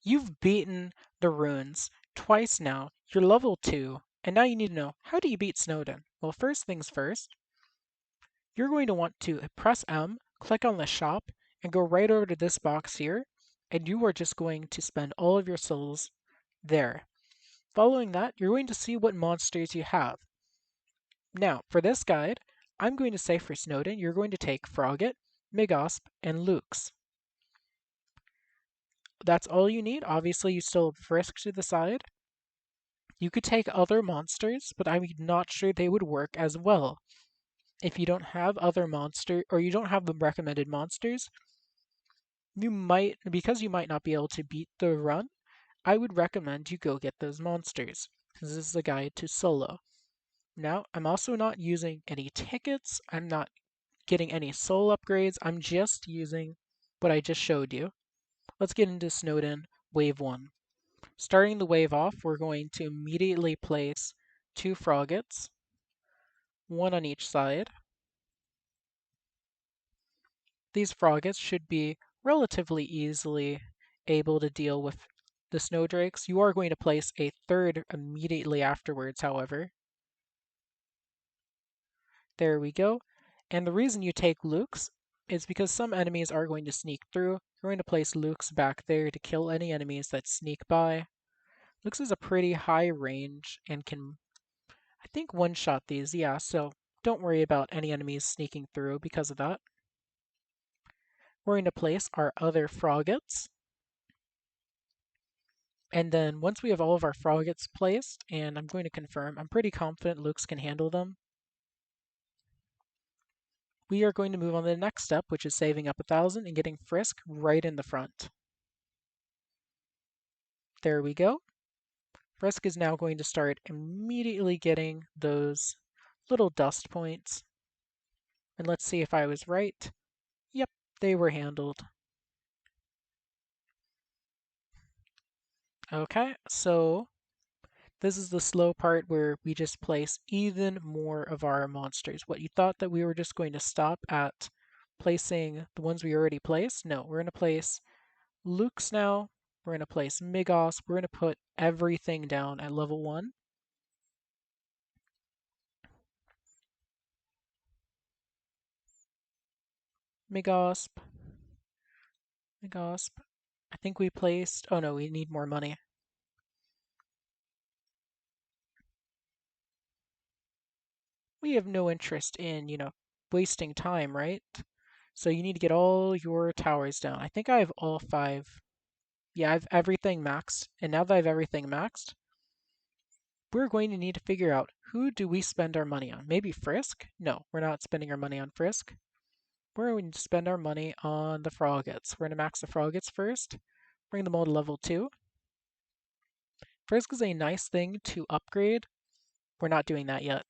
You've beaten the runes twice now. You're level 2, and now you need to know, how do you beat Snowdin? Well, first things first, you're going to want to press M, click on the shop, and go right over to this box here, and you are just going to spend all of your souls there. Following that, you're going to see what monsters you have. Now, for this guide, I'm going to say for Snowdin, you're going to take Frogget, Migosp, and Lukes. That's all you need. Obviously, you still have Frisk to the side. You could take other monsters, but I'm not sure they would work as well. If you don't have other monster or you don't have the recommended monsters, you might, because you might not be able to beat the run, I would recommend you go get those monsters, because this is a guide to solo. Now, I'm also not using any tickets. I'm not getting any soul upgrades. I'm just using what I just showed you. Let's get into Snowdin Wave 1. Starting the wave off, we're going to immediately place 2 Froggets, 1 on each side. These Froggets should be relatively easily able to deal with the Snowdrakes. You are going to place a 3rd immediately afterwards, however. There we go. And the reason you take Lukes is because some enemies are going to sneak through. You're going to place Lukes back there to kill any enemies that sneak by. Lukes is a pretty high range and can, I think, one-shot these, yeah, so don't worry about any enemies sneaking through because of that. We're going to place our other Froggets. And then once we have all of our Froggets placed, and I'm going to confirm, I'm pretty confident Lukes can handle them. We are going to move on to the next step, which is saving up 1,000 and getting Frisk right in the front. There we go. Frisk is now going to start immediately getting those little dust points. And let's see if I was right. Yep, they were handled. Okay, so this is the slow part where we just place even more of our monsters. What you thought that we were just going to stop at placing the ones we already placed? No, we're going to place Luke's now. We're going to place Migos. We're going to put everything down at level 1. Migosp. Migosp. I think we placed... Oh no, we need more money. We have no interest in, wasting time, right? So you need to get all your towers down. I think I have all 5. Yeah, I have everything maxed. And now that I have everything maxed, we're going to need to figure out, who do we spend our money on? Maybe Frisk? No, we're not spending our money on Frisk. We're going to spend our money on the Froggets. We're going to max the Froggets first, bring them all to level 2. Frisk is a nice thing to upgrade. We're not doing that yet.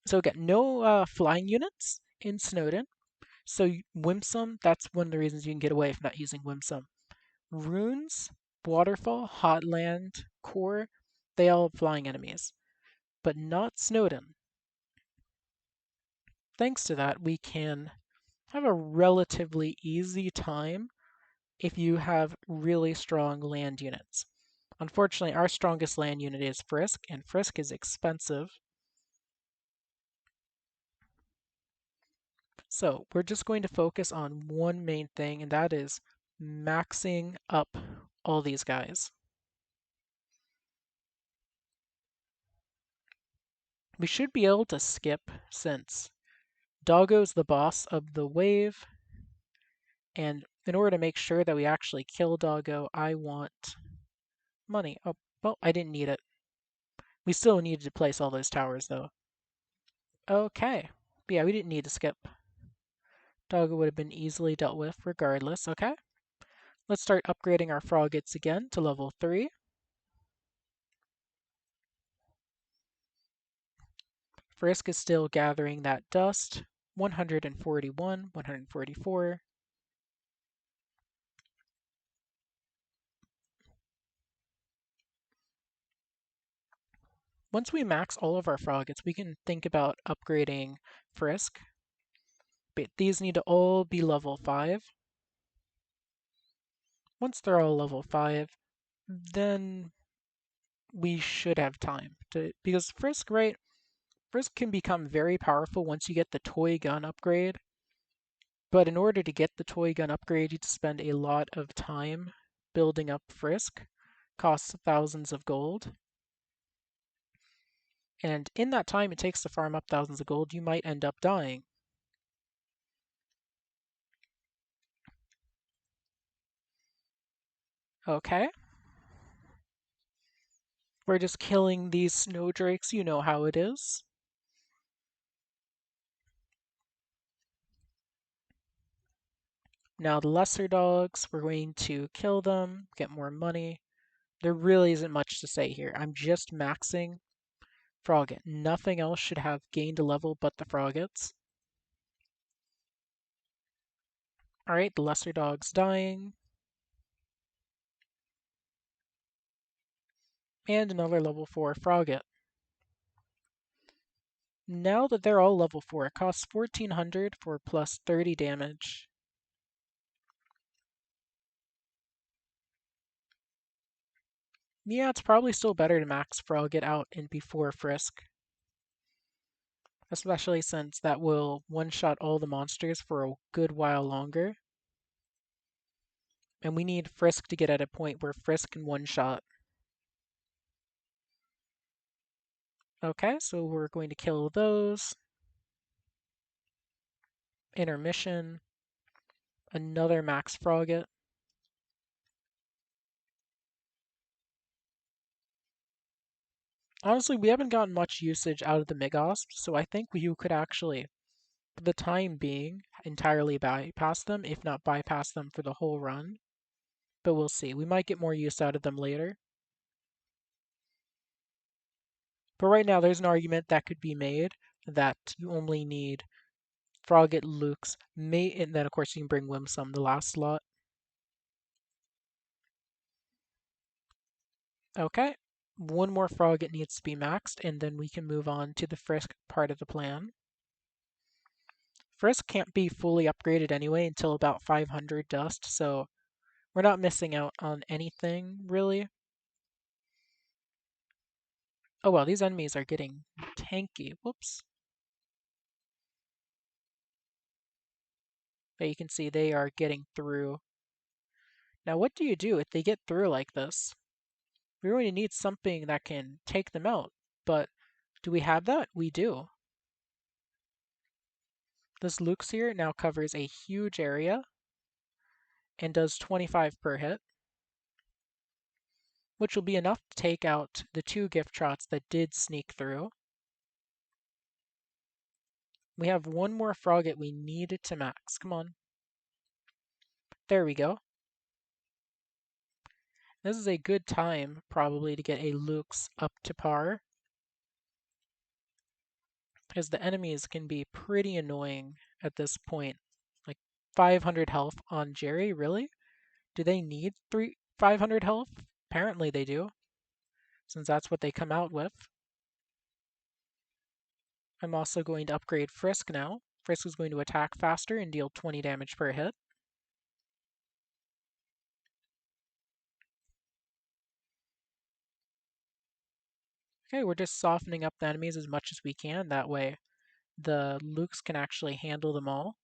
So again, no flying units in Snowdin. So Whimsum, that's one of the reasons you can get away from not using Whimsum. Runes, Waterfall, Hotland, Core, they all have flying enemies, but not Snowdin. Thanks to that, we can have a relatively easy time if you have really strong land units. Unfortunately, our strongest land unit is Frisk, and Frisk is expensive. So we're just going to focus on one main thing, and that is maxing up all these guys. We should be able to skip since Doggo's the boss of the wave, and in order to make sure that we actually kill Doggo, I want money. Oh, well, I didn't need it. We still needed to place all those towers, though. Okay. But yeah, we didn't need to skip. Doggo would have been easily dealt with regardless, okay? Let's start upgrading our Froggets again to level 3. Frisk is still gathering that dust. 141, 144. Once we max all of our Froggets, we can think about upgrading Frisk. But these need to all be level 5. Once they're all level 5, then we should have time to, because Frisk, right? Frisk can become very powerful once you get the toy gun upgrade. But in order to get the toy gun upgrade, you have to spend a lot of time building up Frisk. Costs thousands of gold. And in that time it takes to farm up thousands of gold, you might end up dying. Okay. We're just killing these snowdrakes, you know how it is. Now the lesser dogs, we're going to kill them, get more money. There really isn't much to say here. I'm just maxing Frogget. Nothing else should have gained a level but the Froggets. Alright, the lesser dog's dying. And another level 4 Frogget. Now that they're all level 4, it costs 1400 for plus 30 damage. Yeah, it's probably still better to max Frogget out and before Frisk. Especially since that will one-shot all the monsters for a good while longer. And we need Frisk to get at a point where Frisk can one-shot. Okay, so we're going to kill those. Intermission. Another max Frogget. Honestly, we haven't gotten much usage out of the Megosp, so I think you could actually, for the time being, entirely bypass them, if not bypass them for the whole run. But we'll see. We might get more use out of them later. But right now, there's an argument that could be made that you only need Frogget, Luke's, and then of course you can bring Whimsum the last slot. Okay, one more Frogget needs to be maxed, and then we can move on to the Frisk part of the plan. Frisk can't be fully upgraded anyway until about 500 dust, so we're not missing out on anything, really. Oh well, these enemies are getting tanky. Whoops. But you can see they are getting through. Now what do you do if they get through like this? We really need something that can take them out, but do we have that? We do. This Luke's here now covers a huge area and does 25 per hit, which will be enough to take out the 2 gift shots that did sneak through. We have one more Frogget we needed to max. Come on. There we go. This is a good time, probably, to get a Luke's up to par, because the enemies can be pretty annoying at this point. Like 500 health on Jerry, really? Do they need 500 health? Apparently they do, since that's what they come out with. I'm also going to upgrade Frisk now. Frisk is going to attack faster and deal 20 damage per hit. Okay, we're just softening up the enemies as much as we can. That way the Lukes can actually handle them all.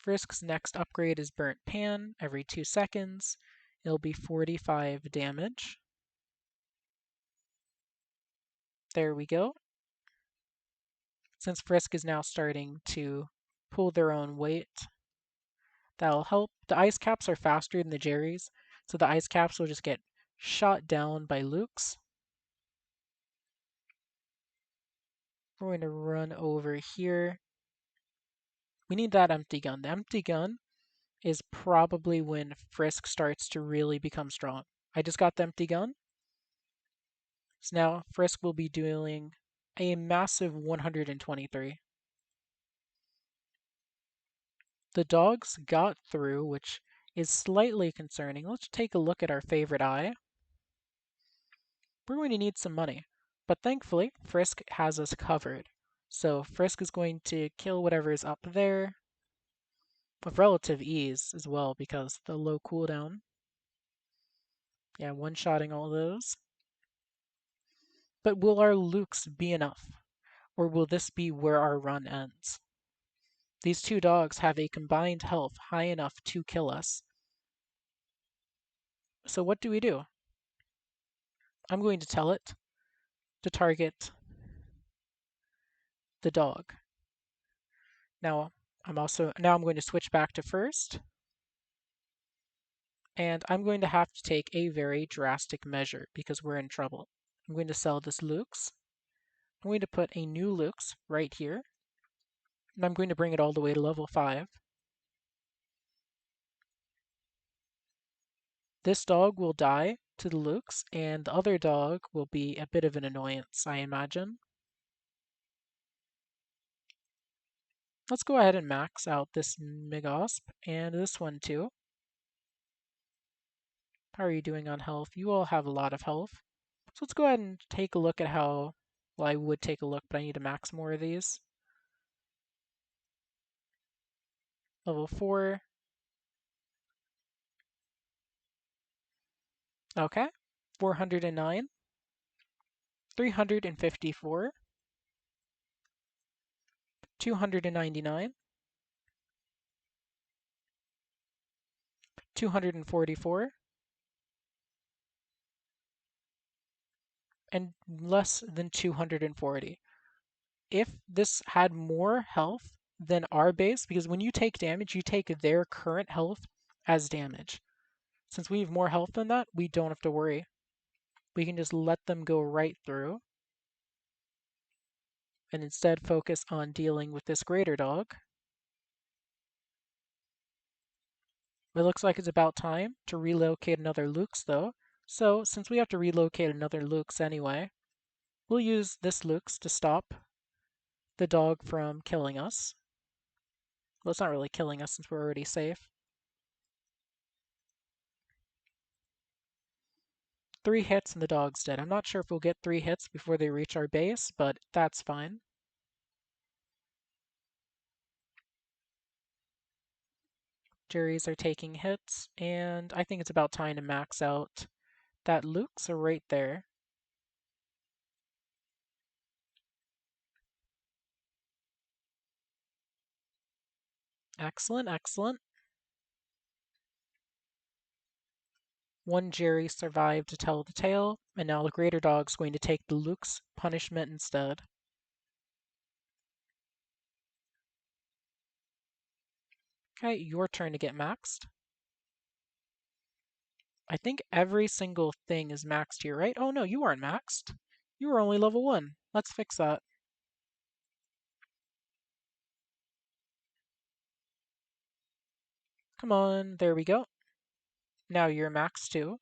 Frisk's next upgrade is Burnt Pan. Every 2 seconds, it'll be 45 damage. There we go. Since Frisk is now starting to pull their own weight, that'll help. The ice caps are faster than the Jerry's, so the ice caps will just get shot down by Luke's. We're going to run over here. We need that empty gun. The empty gun is probably when Frisk starts to really become strong. I just got the empty gun. So now Frisk will be doing a massive 123. The dogs got through, which is slightly concerning. Let's take a look at our favorite eye. We're going to need some money, but thankfully Frisk has us covered. So Frisk is going to kill whatever is up there. with relative ease as well because the low cooldown. Yeah, one-shotting all those. But will our Lukes be enough? Or will this be where our run ends? These two dogs have a combined health high enough to kill us. So what do we do? I'm going to tell it to target the dog. Now I'm going to switch back to first, and I'm going to have to take a very drastic measure because we're in trouble. I'm going to sell this Luke's. I'm going to put a new Luke's right here, and I'm going to bring it all the way to level 5. This dog will die to the Luke's, and the other dog will be a bit of an annoyance, I imagine. Let's go ahead and max out this Megosp and this one too. How are you doing on health? You all have a lot of health. So let's go ahead and take a look at how, well, I would take a look, but I need to max more of these. Level 4. Okay. 409. 354. 299. 244. And less than 240. If this had more health than our base, because when you take damage, you take their current health as damage. Since we have more health than that, we don't have to worry. We can just let them go right through and instead focus on dealing with this greater dog. It looks like it's about time to relocate another Lukes though. So since we have to relocate another Lukes anyway, we'll use this Lukes to stop the dog from killing us. Well, it's not really killing us since we're already safe. 3 hits and the dog's dead. I'm not sure if we'll get 3 hits before they reach our base, but that's fine. Jerry's are taking hits, and I think it's about time to max out that Luke's right there. Excellent, excellent. One Jerry survived to tell the tale, and now the greater dog's going to take the Luke's punishment instead. Okay, your turn to get maxed. I think every single thing is maxed here, right? Oh no, you aren't maxed. You are only level 1. Let's fix that. Come on, there we go. Now you're maxed too.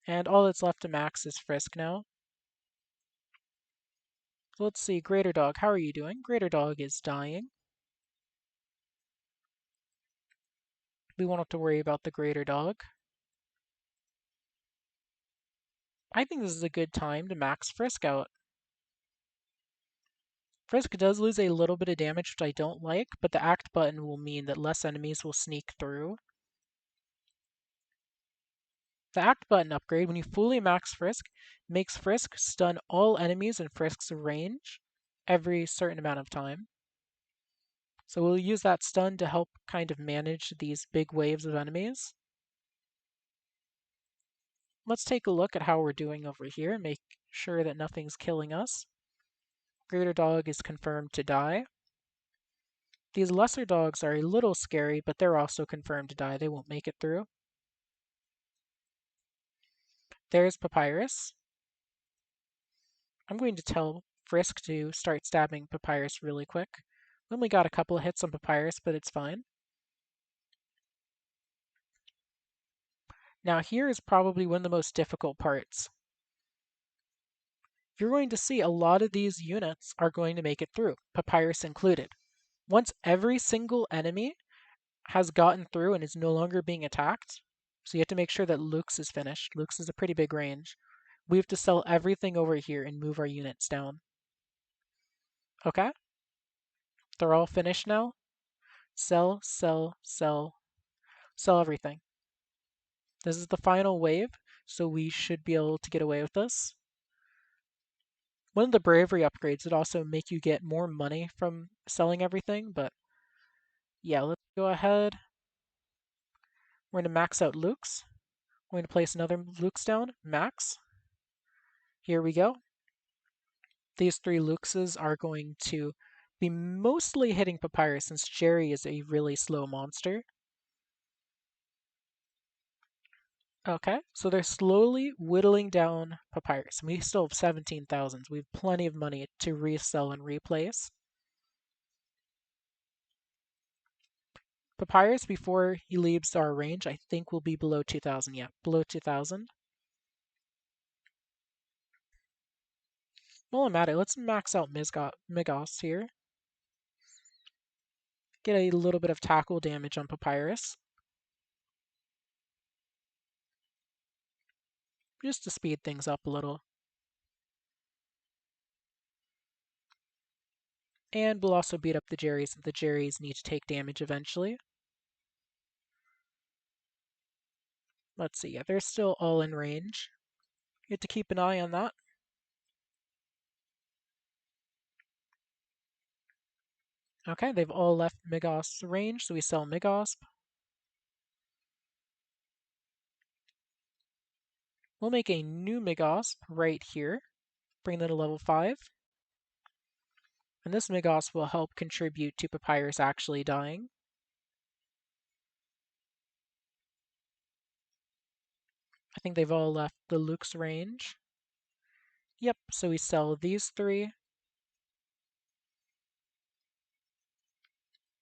And all that's left to max is Frisk now. So let's see, Greater Dog, how are you doing? Greater Dog is dying. We won't have to worry about the Greater Dog. I think this is a good time to max Frisk out. Frisk does lose a little bit of damage, which I don't like, but the Act button will mean that less enemies will sneak through. The Act button upgrade, when you fully max Frisk, makes Frisk stun all enemies in Frisk's range every certain amount of time. So we'll use that stun to help kind of manage these big waves of enemies. Let's take a look at how we're doing over here, make sure that nothing's killing us. Greater Dog is confirmed to die. These lesser dogs are a little scary, but they're also confirmed to die. They won't make it through. There's Papyrus. I'm going to tell Frisk to start stabbing Papyrus really quick. We only got a couple of hits on Papyrus, but it's fine. Now here is probably one of the most difficult parts. You're going to see a lot of these units are going to make it through, Papyrus included. Once every single enemy has gotten through and is no longer being attacked, so you have to make sure that Luke's is finished. Luke's is a pretty big range. We have to sell everything over here and move our units down. Okay? They're all finished now. Sell, sell, sell, sell everything. This is the final wave, so we should be able to get away with this. One of the bravery upgrades would also make you get more money from selling everything, but yeah, let's go ahead. We're going to max out Luke's. We're going to place another Luke's down, max. Here we go. These 3 Luxes are going to be mostly hitting Papyrus since Jerry is a really slow monster. Okay, so they're slowly whittling down Papyrus. We still have 17,000. We have plenty of money to resell and replace. Papyrus, before he leaves our range, I think will be below 2,000. Yeah, below 2,000. While I'm at it, let's max out Migos here. Get a little bit of tackle damage on Papyrus. Just to speed things up a little. And we'll also beat up the Jerrys if the Jerrys need to take damage eventually. Let's see, yeah, they're still all in range. You have to keep an eye on that. Okay, they've all left Migos' range, so we sell Migos. We'll make a new Migos right here. Bring that to level 5. And this Migos will help contribute to Papyrus actually dying. I think they've all left the Luke's range. Yep, so we sell these 3.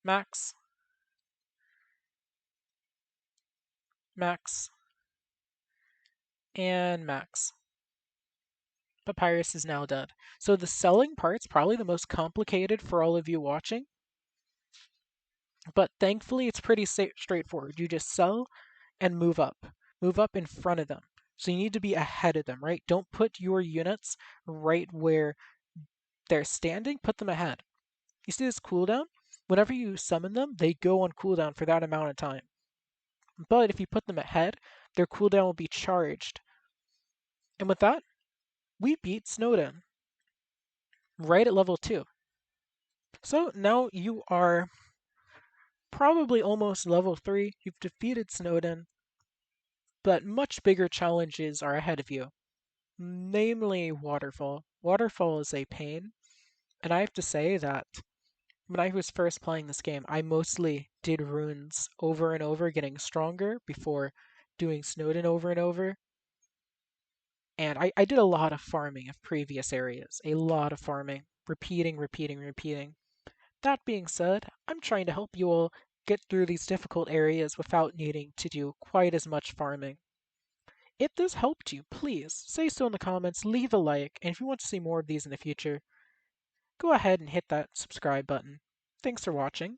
Max. Max. And max. Papyrus is now dead. So the selling part's probably the most complicated for all of you watching. But thankfully, it's pretty straightforward. You just sell and move up. Move up in front of them. So you need to be ahead of them, right? Don't put your units right where they're standing. Put them ahead. You see this cooldown? Whenever you summon them, they go on cooldown for that amount of time. But if you put them ahead, their cooldown will be charged. And with that, we beat Snowdin right at level 2. So now you are probably almost level 3. You've defeated Snowdin, but much bigger challenges are ahead of you, namely Waterfall. Waterfall is a pain, and I have to say that when I was first playing this game, I mostly did runes over and over, getting stronger before doing Snowdin over and over. And I did a lot of farming of previous areas, a lot of farming, repeating, repeating, repeating. That being said, I'm trying to help you all get through these difficult areas without needing to do quite as much farming. If this helped you, please say so in the comments, leave a like, and if you want to see more of these in the future, go ahead and hit that subscribe button. Thanks for watching.